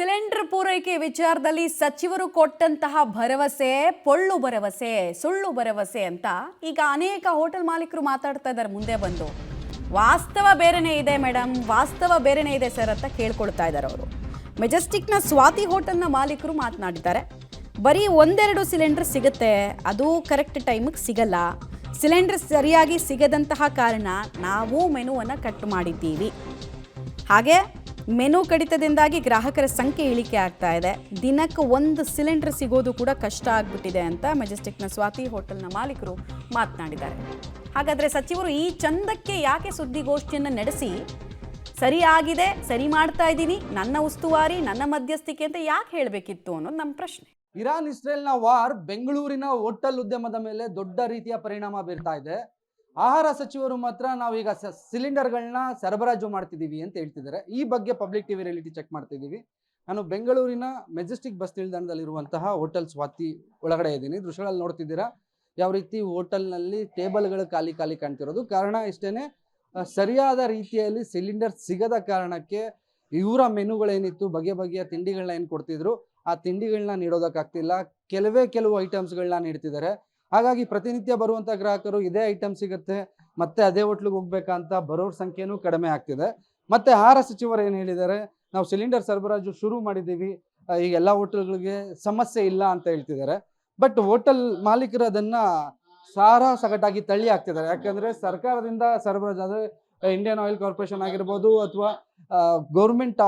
Cylinder ಪೂರೈಕೆ ವಿಚಾರದಲ್ಲಿ ಸಚಿವರು ಕೊಟ್ಟಂತಹ ಭರವಸೆ ಪೊಳ್ಳು ಭರವಸೆ ಸುಳ್ಳು ಭರವಸೆ ಅಂತ ಈಗ ಅನೇಕ ಹೋಟೆಲ್ ಮಾಲೀಕರು ಮಾತಾಡ್ತಾ ಇದ್ದಾರೆ ಮುಂದೆ ಬಂದು. ವಾಸ್ತವ ಬೇರೆನೇ ಇದೆ ಮೇಡಮ್, ವಾಸ್ತವ ಬೇರೆನೇ ಇದೆ ಸರ್ ಅಂತ ಕೇಳ್ಕೊಳ್ತಾ ಇದ್ದಾರೆ ಅವರು. ಮೆಜೆಸ್ಟಿಕ್ನ ಸ್ವಾತಿ ಹೋಟೆಲ್ನ ಮಾಲೀಕರು ಮಾತನಾಡಿದ್ದಾರೆ. ಬರೀ ಒಂದೆರಡು ಸಿಲಿಂಡರ್ ಸಿಗುತ್ತೆ, ಅದು ಕರೆಕ್ಟ್ ಟೈಮಿಗೆ ಸಿಗಲ್ಲ. ಸಿಲಿಂಡರ್ ಸರಿಯಾಗಿ ಸಿಗದಂತಹ ಕಾರಣ ನಾವು ಮೆನುವನ್ನು ಕಟ್ ಮಾಡಿದ್ದೀವಿ. ಹಾಗೆ ಮೆನು ಕಡಿತದಿಂದಾಗಿ ಗ್ರಾಹಕರ ಸಂಖ್ಯೆ ಇಳಿಕೆ ಆಗ್ತಾ ಇದೆ. ದಿನಕ್ಕೆ ಒಂದು ಸಿಲಿಂಡರ್ ಸಿಗೋದು ಕೂಡ ಕಷ್ಟ ಆಗ್ಬಿಟ್ಟಿದೆ ಅಂತ ಮೆಜೆಸ್ಟಿಕ್ನ ಸ್ವಾತಿ ಹೋಟೆಲ್ನ ಮಾಲೀಕರು ಮಾತನಾಡಿದ್ದಾರೆ. ಹಾಗಾದರೆ ಸಚಿವರು ಈ ಚಂದಕ್ಕೆ ಯಾಕೆ ಸುದ್ದಿಗೋಷ್ಠಿಯನ್ನು ನಡೆಸಿ ಸರಿಯಾಗಿದೆ, ಸರಿ ಮಾಡ್ತಾ ಇದ್ದೀನಿ, ನನ್ನ ಉಸ್ತುವಾರಿ, ನನ್ನ ಮಧ್ಯಸ್ಥಿಕೆ ಅಂತ ಯಾಕೆ ಹೇಳಬೇಕಿತ್ತು ಅನ್ನೋದು ನಮ್ಮ ಪ್ರಶ್ನೆ. ಇರಾನ್ ಇಸ್ರೇಲ್ನ ವಾರ್ ಬೆಂಗಳೂರಿನ ಹೋಟೆಲ್ ಉದ್ಯಮದ ಮೇಲೆ ದೊಡ್ಡ ರೀತಿಯ ಪರಿಣಾಮ ಬೀರ್ತಾ ಇದೆ. ಆಹಾರ ಸಚಿವರು ಮಾತ್ರ ನಾವೀಗ ಸಿಲಿಂಡರ್ಗಳನ್ನ ಸರಬರಾಜು ಮಾಡ್ತಿದ್ದೀವಿ ಅಂತ ಹೇಳ್ತಿದ್ದಾರೆ. ಈ ಬಗ್ಗೆ ಪಬ್ಲಿಕ್ ಟಿವಿ ರಿಯಾಲಿಟಿ ಚೆಕ್ ಮಾಡ್ತಿದ್ದೀವಿ. ನಾನು ಬೆಂಗಳೂರಿನ ಮೆಜೆಸ್ಟಿಕ್ ಬಸ್ ನಿಲ್ದಾಣದಲ್ಲಿರುವಂತಹ ಹೋಟೆಲ್ ಸ್ವಾತಿ ಒಳಗಡೆ ಇದ್ದೀನಿ. ದೃಶ್ಯಗಳಲ್ಲಿ ನೋಡ್ತಿದ್ದೀರಾ ಯಾವ ರೀತಿ ಹೋಟೆಲ್ನಲ್ಲಿ ಟೇಬಲ್ಗಳು ಖಾಲಿ ಖಾಲಿ ಕಾಣ್ತಿರೋದು. ಕಾರಣ ಇಷ್ಟೇನೆ, ಸರಿಯಾದ ರೀತಿಯಲ್ಲಿ ಸಿಲಿಂಡರ್ ಸಿಗದ ಕಾರಣಕ್ಕೆ ಇವರ ಮೆನುಗಳೇನಿತ್ತು, ಬಗೆ ಬಗೆಯ ತಿಂಡಿಗಳನ್ನ ಏನು ಕೊಡ್ತಿದ್ರು, ಆ ತಿಂಡಿಗಳನ್ನ ನೀಡೋದಕ್ಕಾಗ್ತಿಲ್ಲ. ಕೆಲವು ಐಟಮ್ಸ್ಗಳನ್ನ ನೀಡ್ತಿದ್ದಾರೆ. ಹಾಗಾಗಿ ಪ್ರತಿನಿತ್ಯ ಬರುವಂಥ ಗ್ರಾಹಕರು ಇದೇ ಐಟಮ್ ಸಿಗುತ್ತೆ ಮತ್ತೆ ಅದೇ ಹೋಟ್ಲಿಗೆ ಹೋಗ್ಬೇಕಂತ ಬರೋರ ಸಂಖ್ಯೆನೂ ಕಡಿಮೆ ಆಗ್ತಿದೆ. ಮತ್ತೆ ಆಹಾರ ಸಚಿವರು ಏನು ಹೇಳಿದ್ದಾರೆ, ನಾವು ಸಿಲಿಂಡರ್ ಸರಬರಾಜು ಶುರು ಮಾಡಿದ್ದೀವಿ, ಈಗ ಎಲ್ಲ ಹೋಟೆಲ್ಗಳಿಗೆ ಸಮಸ್ಯೆ ಇಲ್ಲ ಅಂತ ಹೇಳ್ತಿದ್ದಾರೆ. ಬಟ್ ಹೋಟೆಲ್ ಮಾಲೀಕರು ಅದನ್ನ ಸಗಟಾಗಿ ತಳ್ಳಿ ಹಾಕ್ತಿದ್ದಾರೆ. ಯಾಕಂದ್ರೆ ಸರ್ಕಾರದಿಂದ ಸರಬರಾಜು ಅಂದರೆ ಇಂಡಿಯನ್ ಆಯಿಲ್ ಕಾರ್ಪೊರೇಷನ್ ಆಗಿರ್ಬೋದು ಅಥವಾ ಗೌರ್ಮೆಂಟ್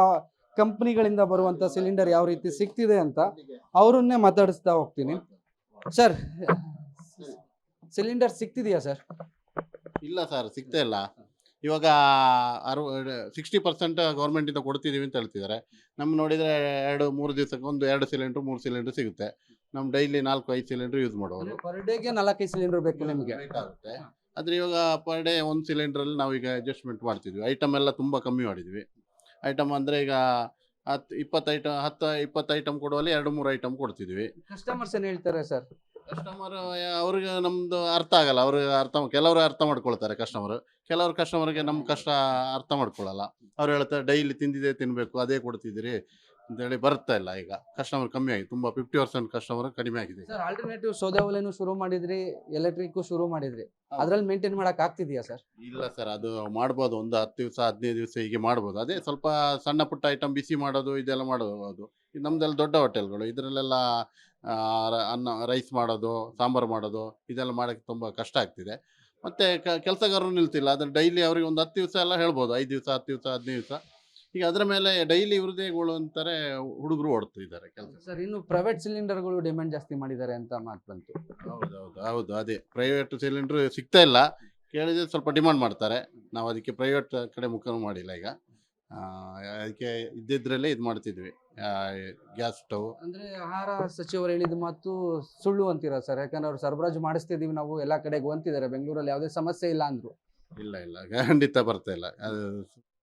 ಕಂಪ್ನಿಗಳಿಂದ ಬರುವಂಥ ಸಿಲಿಂಡರ್ ಯಾವ ರೀತಿ ಸಿಗ್ತಿದೆ ಅಂತ ಅವರನ್ನೇ ಮಾತಾಡಿಸ್ತಾ ಹೋಗ್ತೀನಿ. ಸರ್, ಸಿಲಿಂಡರ್ ಸಿಗ್ತಿದೆಯಾ ಸರ್? ಇಲ್ಲ ಸರ್, ಸಿಗ್ತಾ ಇಲ್ಲ. ಇವಾಗ 60% ಗೌರ್ಮೆಂಟಿಂದ ಕೊಡ್ತಿದ್ದೀವಿ ಅಂತ ಹೇಳ್ತಿದ್ದಾರೆ. ನಮ್ಮ ನೋಡಿದರೆ 2-3 ದಿವಸಕ್ಕೆ ಒಂದು 2 ಸಿಲಿಂಡ್ರು 3 ಸಿಲಿಂಡ್ರು ಸಿಗುತ್ತೆ. ನಮ್ಮ ಡೈಲಿ 4-5 ಸಿಲಿಂಡ್ರು ಯೂಸ್ ಮಾಡೋದು. ಪರ್ ಡೇಗೆ 4-5 ಸಿಲಿಂಡರ್ ಬೇಕು ನಿಮಗೆ ಆಗುತ್ತೆ. ಆದರೆ ಇವಾಗ ಪರ್ ಡೇ ಒಂದು ಸಿಲಿಂಡ್ರಲ್ಲಿ ನಾವೀಗ ಅಡ್ಜಸ್ಟ್ಮೆಂಟ್ ಮಾಡ್ತಿದ್ವಿ. ಐಟಮ್ ಎಲ್ಲ ತುಂಬ ಕಮ್ಮಿ ಮಾಡಿದ್ವಿ. ಐಟಮ್ ಅಂದರೆ ಈಗ 10-20 ಐಟಮ್ ಕೊಡುವಲ್ಲಿ 2-3 ಐಟಮ್ ಕೊಡ್ತಿದ್ವಿ. ಕಸ್ಟಮರ್ಸ್ ಏನು ಹೇಳ್ತಾರೆ ಸರ್? ಕಸ್ಟಮರ್ ಅವ್ರಿಗೆ ನಮ್ಮದು ಅರ್ಥ ಆಗಲ್ಲ. ಕೆಲವರು ಅರ್ಥ ಮಾಡ್ಕೊಳ್ತಾರೆ ಕೆಲವ್ರಿಗೆ ನಮ್ಮ ಕಷ್ಟ ಅರ್ಥ ಮಾಡ್ಕೊಳ್ಳಲ್ಲ. ಅವ್ರು ಹೇಳ್ತಾರೆ ಡೈಲಿ ತಿನ್ನಬೇಕು, ಅದೇ ಕೊಡ್ತಿದ್ದೀರಿ ಅಂತೇಳಿ. ಬರ್ತಾ ಇಲ್ಲ. ಈಗ ಕಸ್ಟಮರ್ ಕಮ್ಮಿ ಆಗಿದೆ, ತುಂಬ 50% ಕಸ್ಟಮರ್ ಕಡಿಮೆ ಆಗಿದೆ. ಸರ್, ಆಲ್ಟರ್ನೇಟಿವ್ ಸೌದೆ ಒಲೆನೂ ಶುರು ಮಾಡಿದ್ರಿ, ಎಲೆಕ್ಟ್ರಿಕ್ ಶುರು ಮಾಡಿದ್ರಿ, ಅದ್ರಲ್ಲಿ ಮೇಂಟೈನ್ ಮಾಡಕ್ ಆಗ್ತಿದೆಯಾ ಸರ್? ಇಲ್ಲ ಸರ್, ಅದು ಮಾಡ್ಬೋದು. ಒಂದು 10 ದಿವಸ 15 ದಿವಸ ಹೀಗೆ ಮಾಡ್ಬೋದು. ಅದೇ ಸ್ವಲ್ಪ ಸಣ್ಣ ಪುಟ್ಟ ಐಟಮ್ ಬಿಸಿ ಮಾಡೋದು ಇದೆಲ್ಲ ಮಾಡ್ಬೋದು. ಇದು ನಮ್ದೆಲ್ಲ ದೊಡ್ಡ ಹೋಟೆಲ್ಗಳು, ಇದರಲ್ಲೆಲ್ಲ ರೈಸ್ ಮಾಡೋದು, ಸಾಂಬಾರು ಮಾಡೋದು ಇದೆಲ್ಲ ಮಾಡೋಕ್ಕೆ ತುಂಬ ಕಷ್ಟ ಆಗ್ತಿದೆ. ಮತ್ತು ಕೆಲಸಗಾರರು ನಿಲ್ತಿಲ್ಲ. ಅದನ್ನು ಡೈಲಿ ಅವ್ರಿಗೆ ಒಂದು 10 ದಿವಸ ಎಲ್ಲ ಹೇಳ್ಬೋದು, 5 ದಿವಸ 10 ದಿವಸ 15 ದಿವಸ. ಈಗ ಅದರ ಮೇಲೆ ಡೈಲಿ ಇವ್ರದ್ದೇಗಳು ಅಂತಾರೆ ಹುಡುಗರು ಓಡ್ತಿದ್ದಾರೆ ಕೆಲಸ. ಸರ್, ಇನ್ನು ಪ್ರೈವೇಟ್ ಸಿಲಿಂಡರ್ಗಳು ಡಿಮ್ಯಾಂಡ್ ಜಾಸ್ತಿ ಮಾಡಿದ್ದಾರೆ ಅಂತ ಮಾತು ಬಂತು. ಹೌದು, ಅದೇ ಪ್ರೈವೇಟ್ ಸಿಲಿಂಡ್ರ್ ಸಿಗ್ತಾ ಇಲ್ಲ. ಕೇಳಿದ್ರೆ ಸ್ವಲ್ಪ ಡಿಮಾಂಡ್ ಮಾಡ್ತಾರೆ. ನಾವು ಅದಕ್ಕೆ ಪ್ರೈವೇಟ್ ಕಡೆ ಮುಖ ಮಾಡಿಲ್ಲ. ಈಗ ಅದಕ್ಕೆ ಇದ್ದಿದ್ರಲ್ಲೇ ಇದು ಮಾಡ್ತಿದ್ವಿ, ಗ್ಯಾಸ್ ಸ್ಟವ್. ಅಂದ್ರೆ ಆಹಾರ ಸಚಿವರು ಹೇಳಿದ ಮಾತು ಸುಳ್ಳು ಅಂತೀರಾ ಸರ್? ಯಾಕಂದ್ರೆ ಅವ್ರು ಸರಬರಾಜು ಮಾಡಿಸ್ತಿದೀವಿ ನಾವು ಎಲ್ಲ ಕಡೆಗೂ ಅಂತಿದ್ದಾರೆ. ಬೆಂಗಳೂರಲ್ಲಿ ಯಾವುದೇ ಸಮಸ್ಯೆ ಇಲ್ಲ ಅಂದ್ರು. ಇಲ್ಲ ಖಂಡಿತ ಬರ್ತಾ ಇಲ್ಲ. ಅದು